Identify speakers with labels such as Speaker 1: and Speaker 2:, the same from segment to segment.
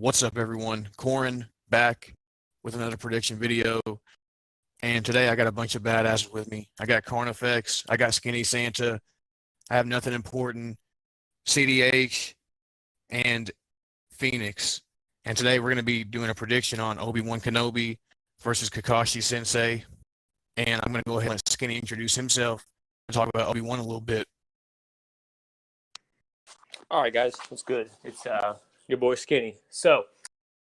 Speaker 1: What's up, everyone? Corin back with another prediction video. And today I got a bunch of badasses with me. I got Carnifex, I got Skinny Santa, I have Nothing Important, CDH, and Phoenix. And today we're going to be doing a prediction on Obi-Wan Kenobi versus Kakashi Sensei. And I'm going to go ahead and let Skinny introduce himself and talk about Obi-Wan a little bit.
Speaker 2: All right, guys, what's good? It's your boy Skinny. So,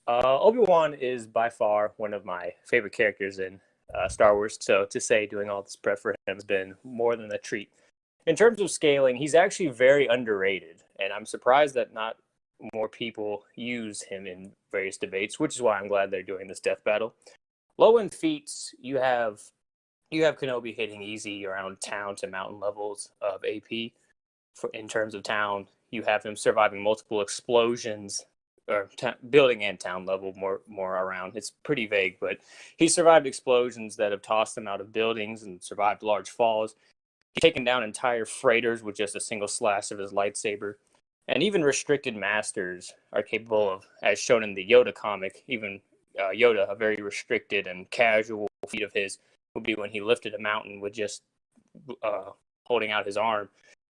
Speaker 2: Obi-Wan is by far one of my favorite characters in Star Wars. So to say doing all this prep for him has been more than a treat. In terms of scaling, he's actually very underrated, and I'm surprised that not more people use him in various debates, which is why I'm glad they're doing this death battle. Low in feats, you have Kenobi hitting easy around town to mountain levels of AP. In terms of town, you have him surviving multiple explosions, or building and town level more around. It's pretty vague, but he survived explosions that have tossed him out of buildings and survived large falls. He's taken down entire freighters with just a single slash of his lightsaber. And even restricted masters are capable of, as shown in the Yoda comic, even Yoda, a very restricted and casual feat of his would be when he lifted a mountain with just holding out his arm.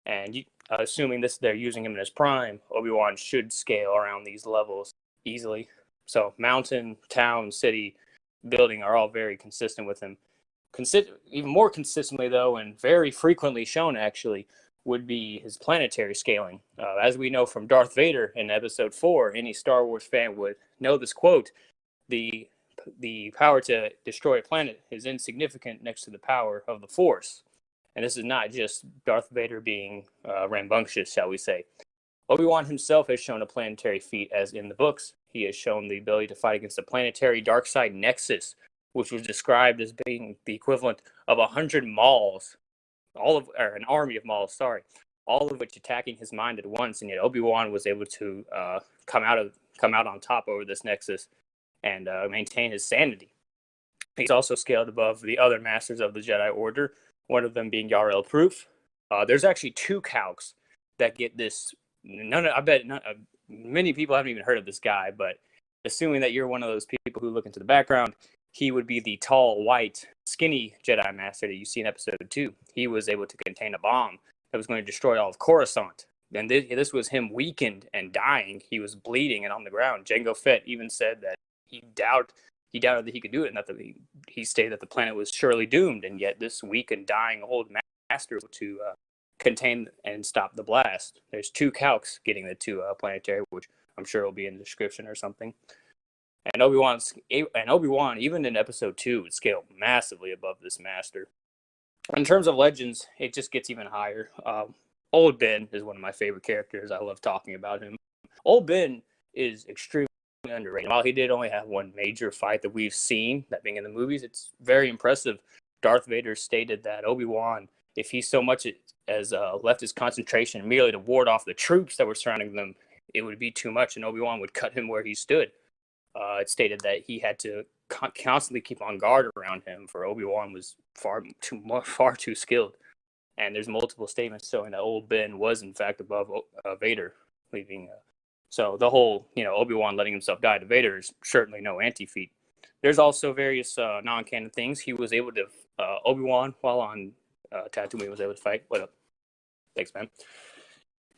Speaker 2: And assuming they're using him in his prime, Obi-Wan should scale around these levels easily. So mountain, town, city, building are all very consistent with him. Even more consistently, though, and very frequently shown, actually, would be his planetary scaling. As we know from Darth Vader in Episode 4, any Star Wars fan would know this quote: the power to destroy a planet is insignificant next to the power of the Force. And this is not just Darth Vader being rambunctious, shall we say. Obi-Wan himself has shown a planetary feat, as in the books. He has shown the ability to fight against the planetary dark side nexus, which was described as being the equivalent of 100 Mauls, an army of Mauls, all of which attacking his mind at once. And yet Obi-Wan was able to come out on top over this nexus and maintain his sanity. He's also scaled above the other masters of the Jedi Order, one of them being Yarel Proof. There's actually two calcs that get this. Many people haven't even heard of this guy, but assuming that you're one of those people who look into the background, he would be the tall, white, skinny Jedi Master that you see in Episode 2. He was able to contain a bomb that was going to destroy all of Coruscant. And this was him weakened and dying. He was bleeding and on the ground. Jango Fett even said that he doubted that he could do it, and that he stated that the planet was surely doomed, and yet this weak and dying old master to contain and stop the blast. There's two calcs getting the two planetary, which I'm sure will be in the description or something. And Obi-Wan, even in Episode 2, would scale massively above this master. In terms of legends, it just gets even higher. Old Ben is one of my favorite characters. I love talking about him. Old Ben is extremely underrated. While he did only have one major fight that we've seen, that being in the movies, it's very impressive. Darth Vader stated that Obi-Wan, if he so much as left his concentration merely to ward off the troops that were surrounding them, it would be too much, and Obi-Wan would cut him where he stood. It stated that he had to constantly keep on guard around him, for Obi-Wan was far too skilled. And there's multiple statements showing that old Ben was in fact above Vader, leaving. So the whole, Obi-Wan letting himself die to Vader is certainly no anti-feat. There's also various non-canon things. He was able to, Obi-Wan, while on Tatooine, was able to fight. What up? Thanks, man.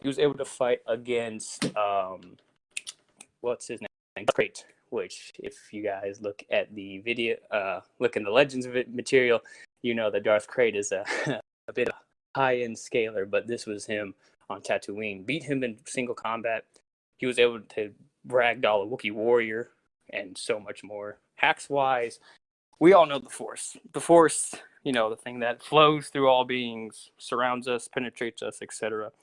Speaker 2: He was able to fight against, what's his name? Crate, which, if you guys look at the video, look in the Legends of It material, you know that Darth Crate is a bit of a high-end scaler, but this was him on Tatooine. Beat him in single combat. He was able to ragdoll a Wookiee warrior and so much more. Hacks-wise, we all know the Force. The Force, the thing that flows through all beings, surrounds us, penetrates us, etc.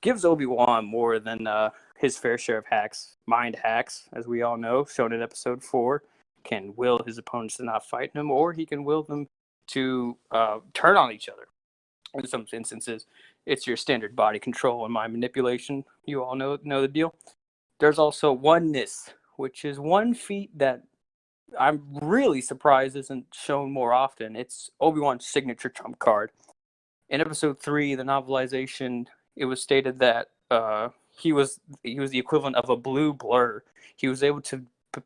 Speaker 2: Gives Obi-Wan more than his fair share of hacks. Mind hacks, as we all know, shown in Episode 4, can will his opponents to not fight him, or he can will them to turn on each other. In some instances, it's your standard body control and mind manipulation. You all know the deal. There's also oneness, which is one feat that I'm really surprised isn't shown more often. It's Obi-Wan's signature trump card. In Episode 3, the novelization, it was stated that he was the equivalent of a blue blur. He was able to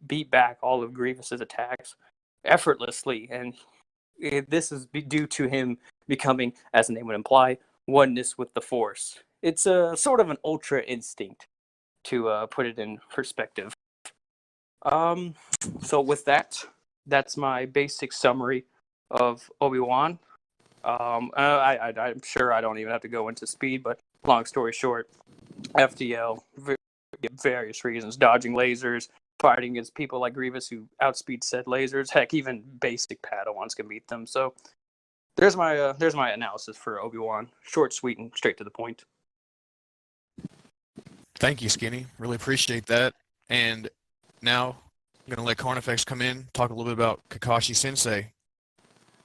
Speaker 2: beat back all of Grievous's attacks effortlessly, and this is due to him becoming, as the name would imply, oneness with the Force. It's a sort of an ultra instinct, to put it in perspective. So with that, that's my basic summary of Obi-Wan. I'm sure I don't even have to go into speed, but long story short, FDL, various reasons, dodging lasers, fighting against people like Grievous who outspeed said lasers. Heck, even basic Padawans can beat them. So there's my analysis for Obi-Wan. Short, sweet, and straight to the point.
Speaker 1: Thank you, Skinny. Really appreciate that. And now I'm going to let Carnifex come in, talk a little bit about Kakashi Sensei.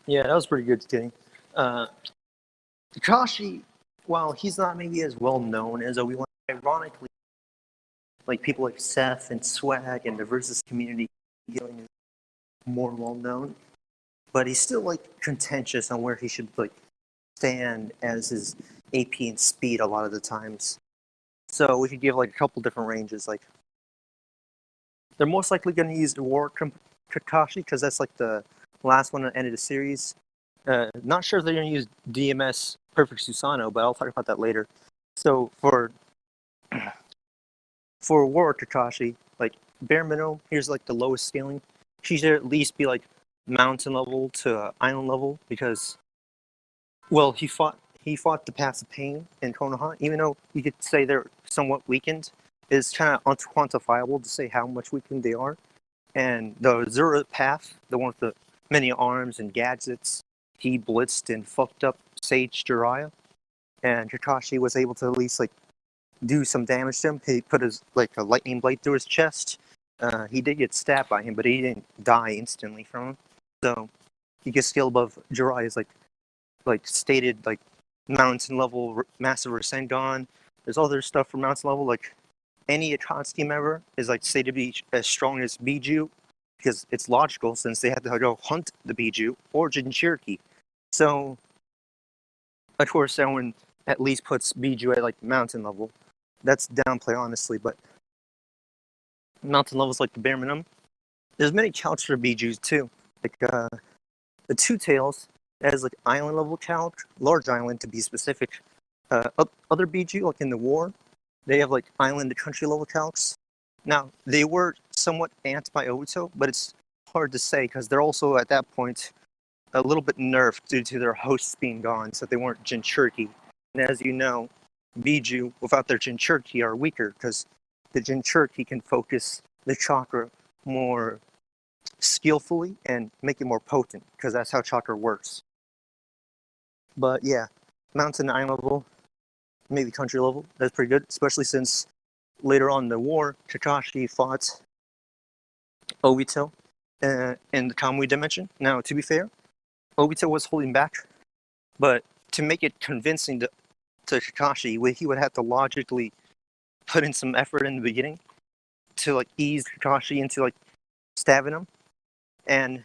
Speaker 3: Yeah, that was pretty good, Skinny. Kakashi, while he's not maybe as well known as Obi-Wan, ironically, like people like Seth and Swag and the Versus community feeling is more well known, but he's still like contentious on where he should like stand as his AP and speed a lot of the times. So we could give like a couple different ranges. Like they're most likely going to use the War Kakashi because that's like the last one at the end of the series. Not sure if they're going to use DMS Perfect Susanno'o, but I'll talk about that later. So for War Kakashi, like bare minimum, here's like the lowest scaling. She should at least be like mountain level to island level because, well, he fought the Paths of Pain in Konoha, even though you could say they're somewhat weakened. It's kind of unquantifiable to say how much weakened they are. And the Zura Path, the one with the many arms and gadgets, he blitzed and fucked up Sage Jiraiya. And Kakashi was able to at least like do some damage to him. He put his like a lightning blade through his chest. He did get stabbed by him, but he didn't die instantly from him. So he could scale above Jiraiya's like stated like mountain level massive Rasengan. There's other stuff for mountain level, like any Akatsuki member is like stated to be as strong as Biju, because it's logical since they had to go hunt the Biju or Jinchuriki. So of course someone at least puts Biju at like mountain level. That's downplay honestly, but mountain level is like the bare minimum. There's many couch for Bijus too. Like the Two Tails has like island level couch, large island to be specific. Other Biju, like in the war, they have like island to country level calcs. Now they were somewhat amped by Obito, but it's hard to say because they're also at that point a little bit nerfed due to their hosts being gone, so they weren't Jinchuriki. And as you know, Biju without their Jinchuriki are weaker because the Jinchuriki can focus the chakra more skillfully and make it more potent because that's how chakra works. But yeah, mountain and island level, maybe country level, that's pretty good, especially since later on in the war, Kakashi fought Obito in the Kamui dimension. Now, to be fair, Obito was holding back, but to make it convincing to Kakashi, he would have to logically put in some effort in the beginning to like ease Kakashi into like stabbing him, and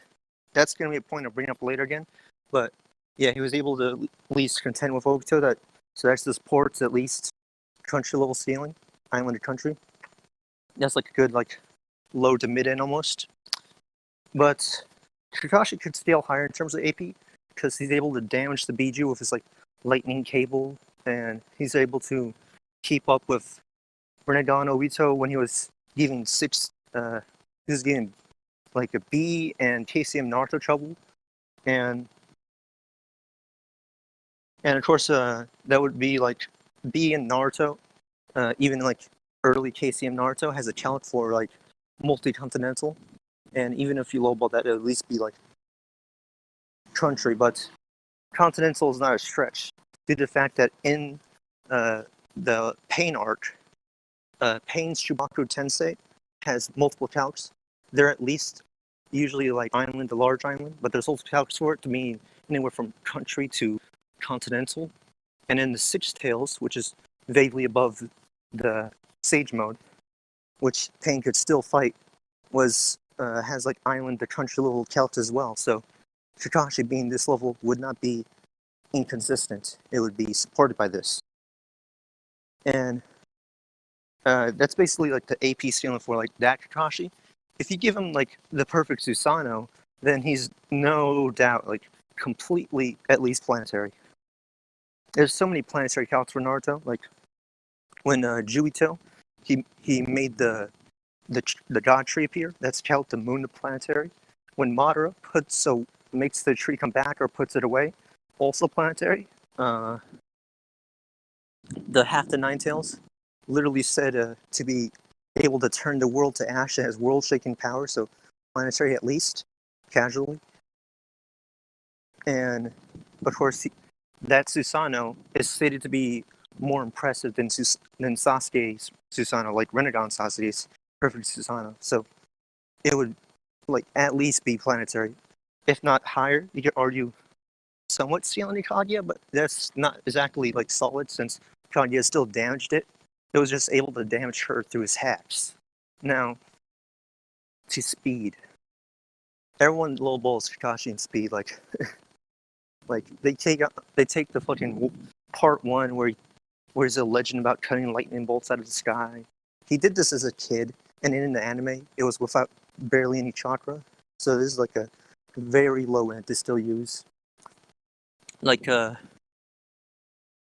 Speaker 3: that's going to be a point I'll bring up later again. But yeah, he was able to at least contend with Obito. So that's this port's at least country level scaling, island country. That's like a good like low to mid end almost. But Kakashi could scale higher in terms of AP because he's able to damage the Biju with his like lightning cable, and he's able to keep up with Rinnegan Obito when he was giving he was giving like a B and KCM Naruto trouble, and of course that would be like B and Naruto, even like early KCM Naruto has a count for like Multi Continental, and even if you lowball that, it'd at least be like country, but Continental is not a stretch due to the fact that in the Pain arc, Pain's Chibaku Tensei has multiple calcs. They're at least usually like island to large island, but there's also calcs for it to mean anywhere from country to continental. And in the Six Tails, which is vaguely above the Sage mode, which Pain could still fight, has like island to country level calcs as well. So Kakashi being this level would not be inconsistent. It would be supported by this. And That's basically like the AP scaling for like that Kakashi. If you give him like the perfect Susanno'o, then he's no doubt like completely at least planetary. There's so many planetary calcs for Naruto. Like when Juito, he made the god tree appear. That's calc the moon to planetary. When Madara makes the tree come back or puts it away, also planetary. The half the nine tails literally said to be able to turn the world to ash. It has world shaking power, so planetary at least, casually. And of course, that Susanno'o is stated to be more impressive than Sasuke's Susanno'o, like Renegon Sasuke's perfect Susanno'o. So it would like at least be planetary, if not higher. You could argue somewhat stealing Kaguya, but that's not exactly like solid since Kaguya still damaged it. It was just able to damage her through his hacks. Now, to speed. Everyone lowballs Kakashi in speed, like they take the fucking part one where there's a legend about cutting lightning bolts out of the sky. He did this as a kid, and in the anime, it was without barely any chakra. So this is like a very low end to still use. Like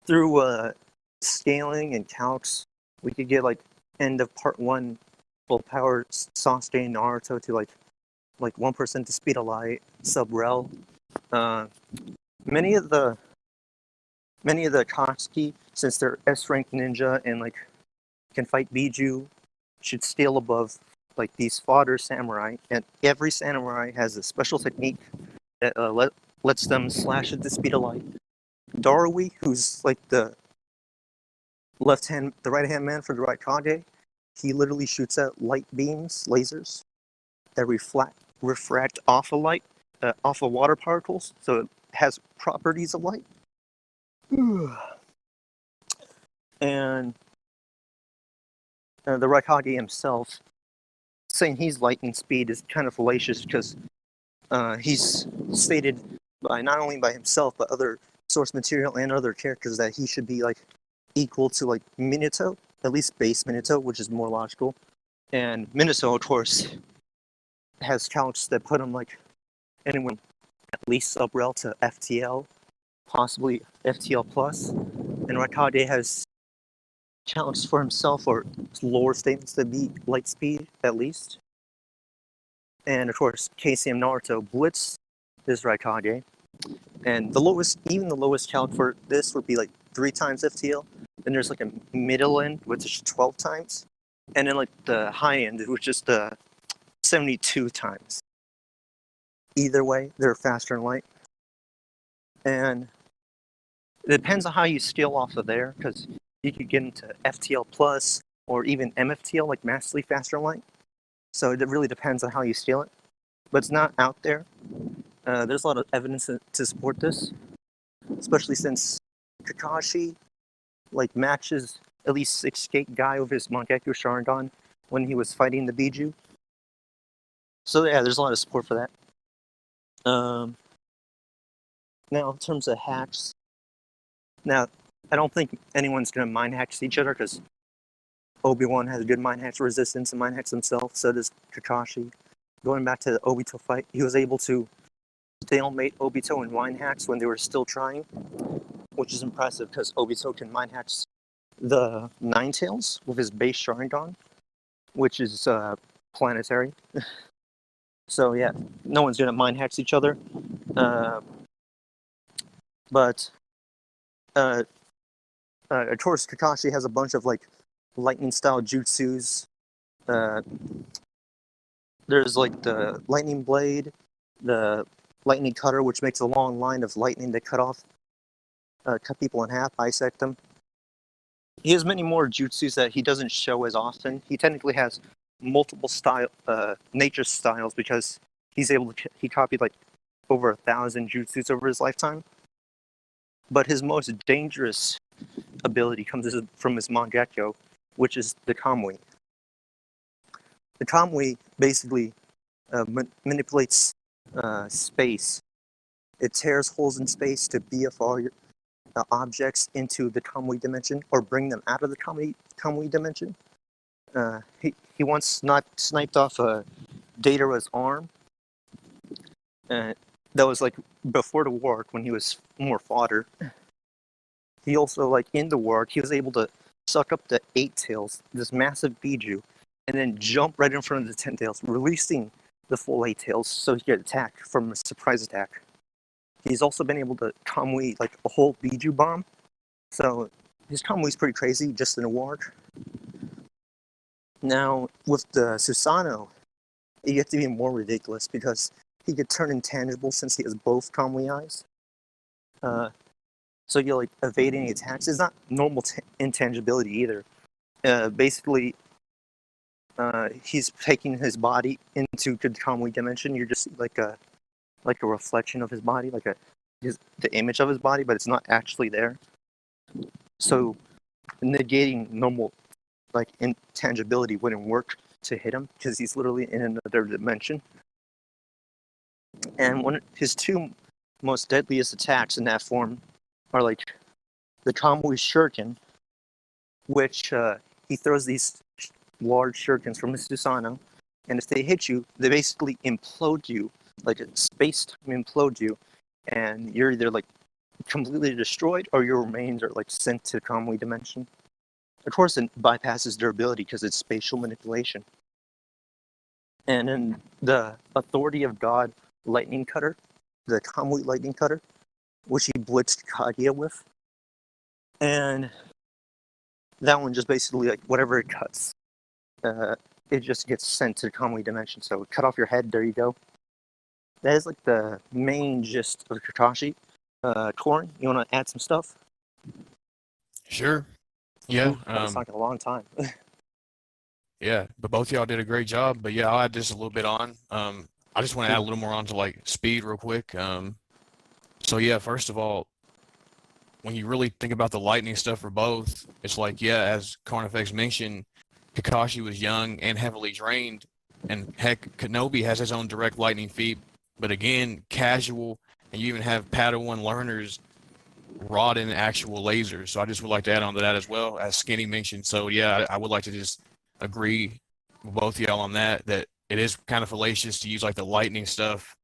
Speaker 3: through scaling and calcs, we could get like end of part one full power Sasuke and Naruto to like 1% to speed of light, sub rel. Many of the Akatsuki, since they're S rank ninja and like can fight Biju, should scale above like these fodder samurai. And every samurai has a special technique that lets them slash at the speed of light. Darui, who's like the right hand man for the right Kage, he literally shoots out light beams, lasers, that refract off of light, off of water particles, so it has properties of light. And the Raikage himself, saying he's lightning speed is kind of fallacious because he's stated by not only by himself but other source material and other characters that he should be like equal to like Minato, at least base Minato, which is more logical. And Minato, of course, has calcs that put him like anyone at least sub-rel to FTL, possibly FTL plus. And Raikage has calcs for himself or lore statements to be light speed at least. And of course, KCM Naruto Blitz is Raikage. And even the lowest calc for this would be like 3 times FTL. Then there's like a middle end, which is 12 times. And then like the high end, which is the 72 times. Either way, they're faster in light. And it depends on how you scale off of there, because you could get into FTL plus or even MFTL, like massively faster in light. So it really depends on how you scale it. But it's not out there. There's a lot of evidence to support this, especially since Kakashi like matches at least 6-gate guy with his Mangekyo Sharingan when he was fighting the Biju. So yeah, there's a lot of support for that. Now, in terms of hacks, now I don't think anyone's gonna mind hacks each other because Obi-Wan has good mind hacks resistance and mind hacks himself. So does Kakashi. Going back to the Obito fight, he was able to stalemate Obito and mind hacks when they were still trying, which is impressive because Obito can mind hacks the Nine Tails with his base Sharingan, which is planetary. So yeah, no one's gonna mind hacks each other. But of course, Kakashi has a bunch of like lightning style jutsus. There's like the lightning blade, the lightning cutter, which makes a long line of lightning to cut people in half, bisect them. He has many more jutsus that he doesn't show as often. He technically has multiple nature styles because he copied like over 1,000 jutsus over his lifetime. But his most dangerous ability comes from his Mangekyo, which is the Kamui. The Kamui basically manipulates space. It tears holes in space to BFR objects into the Kamui dimension or bring them out of the Kamui dimension. He once not sniped off Datara's arm. That was like before the war when he was more fodder. He also, like, in the war, he was able to suck up the Eight Tails, this massive Biju, and then jump right in front of the Ten Tails, releasing the full Eight Tails so he could attack from a surprise attack. He's also been able to Kamui, like, a whole Biju bomb. So his Kamui's pretty crazy just in a war. Now, with the Susanno'o, it gets even more ridiculous because he could turn intangible since he has both Kamui eyes. So you're like evading attacks. It's not normal intangibility either. Basically, he's taking his body into the Kamui dimension. You're just like a reflection of his body, like the image of his body, but it's not actually there. So negating normal like intangibility wouldn't work to hit him because he's literally in another dimension. And his two most deadliest attacks in that form are like the Kamui Shuriken, which he throws these large shurikens from his Susanno'o, and if they hit you, they basically implode you, like a space-time implode you, and you're either like completely destroyed or your remains are like sent to the Kamui dimension. Of course, it bypasses durability because it's spatial manipulation. And then the Authority of God Lightning Cutter, the Kamui Lightning Cutter, which he blitzed Kaguya with. And that one just basically, like, whatever it cuts, it just gets sent to the Kamui dimension. So cut off your head, there you go. That is like the main gist of Kakashi. Korin, you want to add some stuff?
Speaker 1: Sure. Yeah.
Speaker 3: I was talking a long time.
Speaker 1: Yeah, but both of y'all did a great job. But yeah, I'll add just a little bit on. I just want to add a little more on to like speed real quick. So yeah, first of all, when you really think about the lightning stuff for both, it's like, yeah, as Carnifex mentioned, Kakashi was young and heavily drained, and heck, Kenobi has his own direct lightning feat, but again, casual, and you even have Padawan learners rod in actual lasers. So I just would like to add on to that as well, as Skinny mentioned. So yeah, I would like to just agree with both of y'all on that it is kind of fallacious to use like the lightning stuff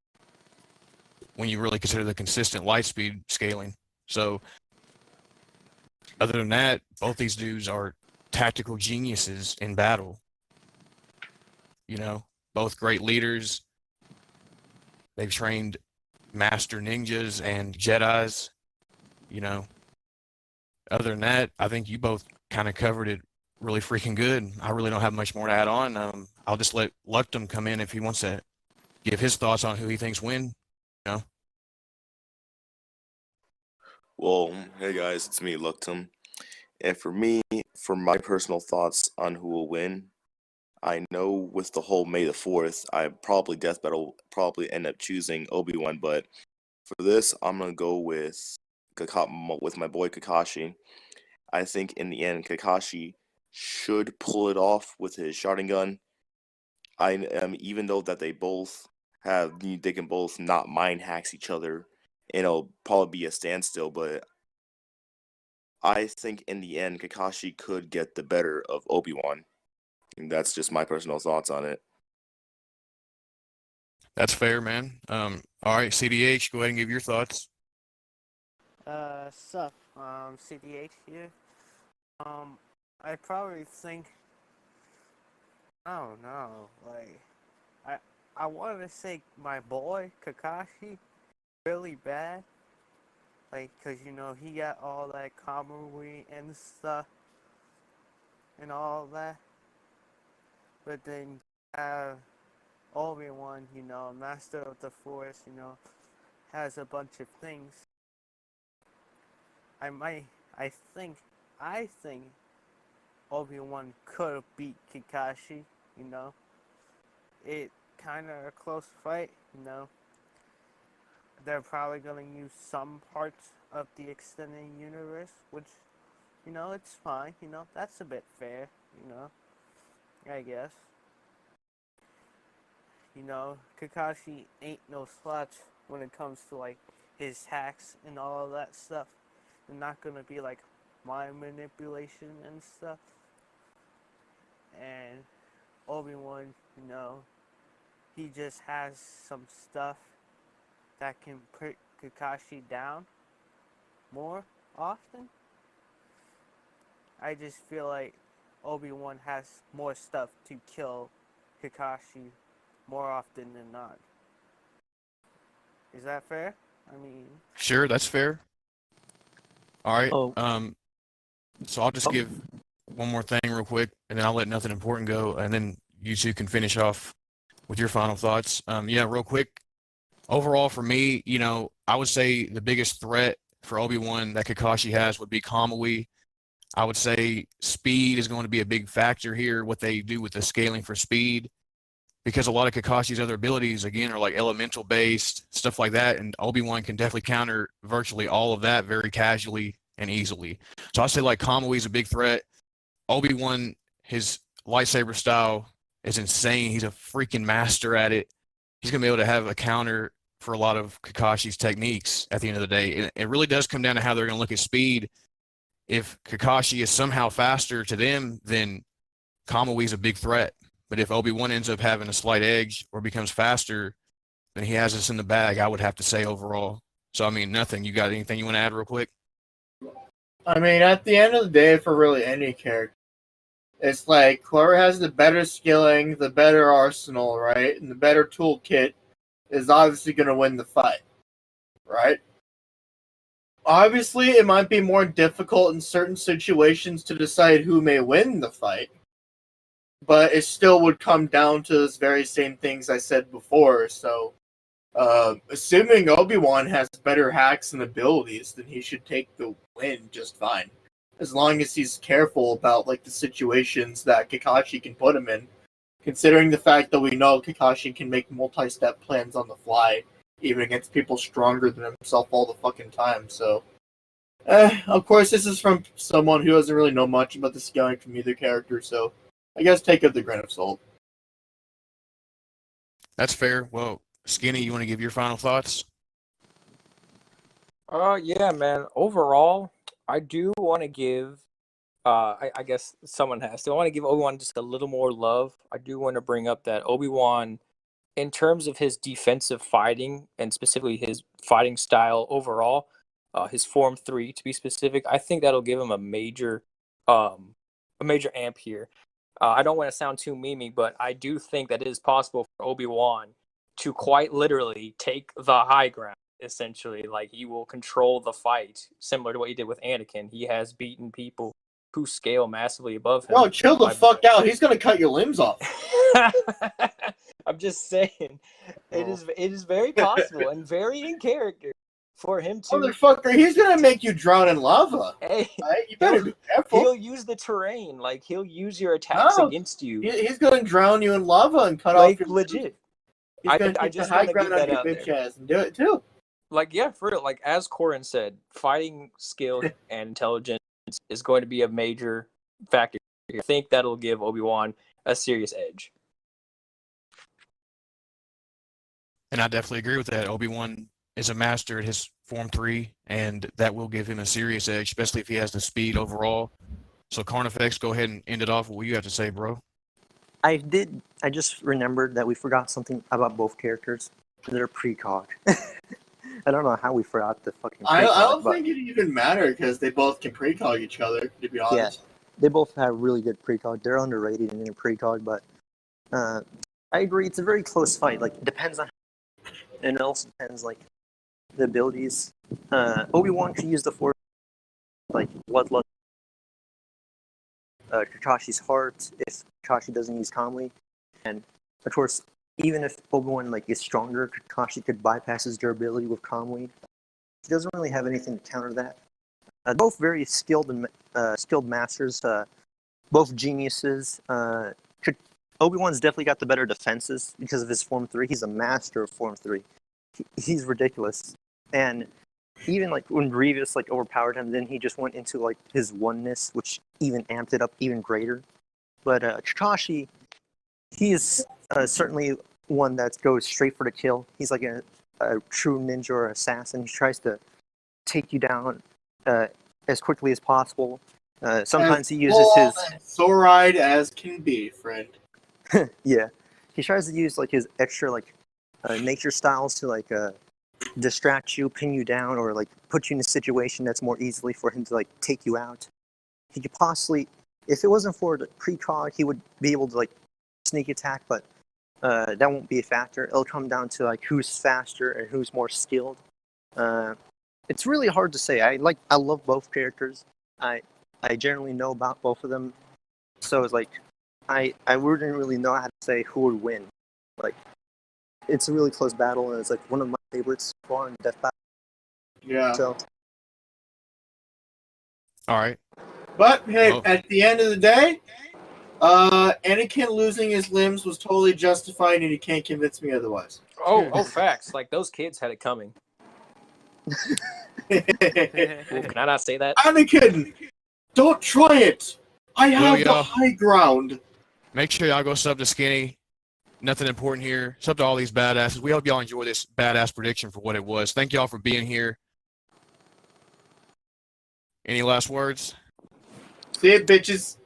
Speaker 1: when you really consider the consistent light speed scaling. So other than that, both these dudes are tactical geniuses in battle. You know, both great leaders. They've trained master ninjas and Jedis. You know, other than that, I think you both kind of covered it really freaking good. I really don't have much more to add on. I'll just let Luctum come in if he wants to give his thoughts on who he thinks win. You know?
Speaker 4: Well, hey guys, it's me, Luctum. And for me, for my personal thoughts on who will win, I know with the whole May the 4th, I probably Death Battle probably end up choosing Obi-Wan, but for this, I'm gonna go with my boy Kakashi. I think in the end, Kakashi should pull it off with his Sharingan. Even though that they can both not mind hacks each other, and it'll probably be a standstill, but I think in the end, Kakashi could get the better of Obi-Wan. And that's just my personal thoughts on it.
Speaker 1: That's fair, man. All right, CDH, go ahead and give your thoughts.
Speaker 5: CDH here. I probably think, I don't know, like, I want to say my boy Kakashi really bad, like, cause you know he got all that Kamui and stuff and all that, but then Obi-Wan, you know, Master of the Force, you know, has a bunch of things. I think Obi-Wan could beat Kakashi, you know. It kind of a close fight, you know. They're probably going to use some parts of the extended universe, which, you know, it's fine, you know. That's a bit fair, you know, I guess. You know, Kakashi ain't no slouch when it comes to, like, his hacks and all of that stuff. They're not going to be, like, mind manipulation and stuff. and Obi-Wan, he just has some stuff that can put Kakashi down more often. I just feel like Obi-Wan has more stuff to kill Kakashi more often than not. Is that fair? I mean,
Speaker 1: Sure, that's fair. All right.
Speaker 3: Oh,
Speaker 1: So I'll just give one more thing real quick, and then I'll let nothing important go, and then you two can finish off with your final thoughts. Yeah, real quick. Overall, for me, I would say the biggest threat for Obi-Wan that Kakashi has would be Kamui. I would say speed is going to be a big factor here, what they do with the scaling for speed, because a lot of Kakashi's other abilities, again, are like elemental based, stuff like that, and Obi-Wan can definitely counter virtually all of that very casually and easily. So I say like Kamui is a big threat. Obi-Wan, his lightsaber style is insane. He's a freaking master at it. He's going to be able to have a counter for a lot of Kakashi's techniques at the end of the day. It really does come down to how they're going to look at speed. If Kakashi is somehow faster to them, then Kamui's a big threat. But if Obi-Wan ends up having a slight edge or becomes faster, then he has us in the bag, I would have to say overall. So, I mean, nothing. You got anything you want to add real quick?
Speaker 6: I mean, at the end of the day, for really any character, it's like whoever has the better skilling, the better arsenal, right, and the better toolkit is obviously going to win the fight, right? Obviously, it might be more difficult in certain situations to decide who may win the fight, but it still would come down to those very same things I said before. So, assuming Obi-Wan has better hacks and abilities, then he should take the win just fine. As long as he's careful about like the situations that Kakashi can put him in, considering the fact that we know Kakashi can make multi-step plans on the fly, even against people stronger than himself all the fucking time. So, of course, this is from someone who doesn't really know much about the scaling from either character, so I guess take it with a grain of salt.
Speaker 1: That's fair. Well, Skinny, you want to give your final thoughts?
Speaker 2: Yeah, man. Overall, I do want to give, I guess someone has to. I want to give Obi-Wan just a little more love. I do want to bring up that Obi-Wan, in terms of his defensive fighting and specifically his fighting style overall, his Form 3 to be specific, I think that'll give him a major amp here. I don't want to sound too memey, but I do think that it is possible for Obi-Wan to quite literally take the high ground. Essentially, like he will control the fight, similar to what he did with Anakin. He has beaten people who scale massively above him.
Speaker 6: Bro, chill the fuck out. He's gonna cut your limbs off.
Speaker 2: I'm just saying, it is very possible and very in character for him to.
Speaker 6: Motherfucker, he's gonna make you drown in lava.
Speaker 2: Hey,
Speaker 6: right? You better be careful.
Speaker 2: He'll use the terrain, like he'll use your attacks against you.
Speaker 6: He's gonna drown you in lava and cut
Speaker 2: like,
Speaker 6: off your
Speaker 2: legit.
Speaker 6: He's gonna take the high ground on your bitch ass and do it too.
Speaker 2: Like, yeah, for real. Like, as Corin said, fighting skill and intelligence is going to be a major factor here. I think that'll give Obi-Wan a serious edge.
Speaker 1: And I definitely agree with that. Obi-Wan is a master at his Form 3, and that will give him a serious edge, especially if he has the speed overall. So, Carnifex, go ahead and end it off with what you have to say, bro.
Speaker 3: I just remembered that we forgot something about both characters. They're precog. I don't know how we forgot the fucking precog.
Speaker 6: I don't think it even matters because they both can precog each other, to be honest.
Speaker 3: Yeah, they both have really good precog. They're underrated in their precog, but I agree. It's a very close fight. Like, it depends on, and it also depends, like, the abilities. Obi-Wan can use the Force, like, Bloodlust, Kakashi's Heart, if Kakashi doesn't use Kamui. And, of course, even if Obi-Wan is stronger, Kakashi could bypass his durability with Kamui. He doesn't really have anything to counter that. Both very skilled masters, both geniuses. Obi-Wan's definitely got the better defenses because of his Form 3. He's a master of Form 3. He's ridiculous. And even when Grievous overpowered him, then he just went into his oneness, which even amped it up even greater. But Kakashi, he is certainly one that goes straight for the kill. He's like a true ninja or assassin. He tries to take you down as quickly as possible. Sometimes he uses
Speaker 6: Full
Speaker 3: his
Speaker 6: and sore-eyed as can be, friend.
Speaker 3: yeah. He tries to use like his extra like nature styles to like distract you, pin you down, or like put you in a situation that's more easily for him to like take you out. He could possibly, if it wasn't for the precog, he would be able to like sneak attack, but that won't be a factor. It'll come down to like who's faster and who's more skilled. It's really hard to say. I love both characters. I generally know about both of them, so it's like I wouldn't really know how to say who would win. Like it's a really close battle, and it's like one of my favorites for in Death Battle.
Speaker 6: Yeah.
Speaker 3: So
Speaker 1: All right.
Speaker 6: But hey,
Speaker 1: Well-
Speaker 6: at the end of the day, Anakin losing his limbs was totally justified, and he can't convince me otherwise.
Speaker 2: Oh, facts. Like those kids had it coming. Ooh, can I not say that?
Speaker 6: Anakin, don't try it. I have the
Speaker 1: y'all?
Speaker 6: high ground.
Speaker 1: Make sure y'all go sub to Skinny. Nothing important here. Sub to all these badasses. We hope y'all enjoy this badass prediction for what it was. Thank y'all for being here. Any last words?
Speaker 6: See it, bitches.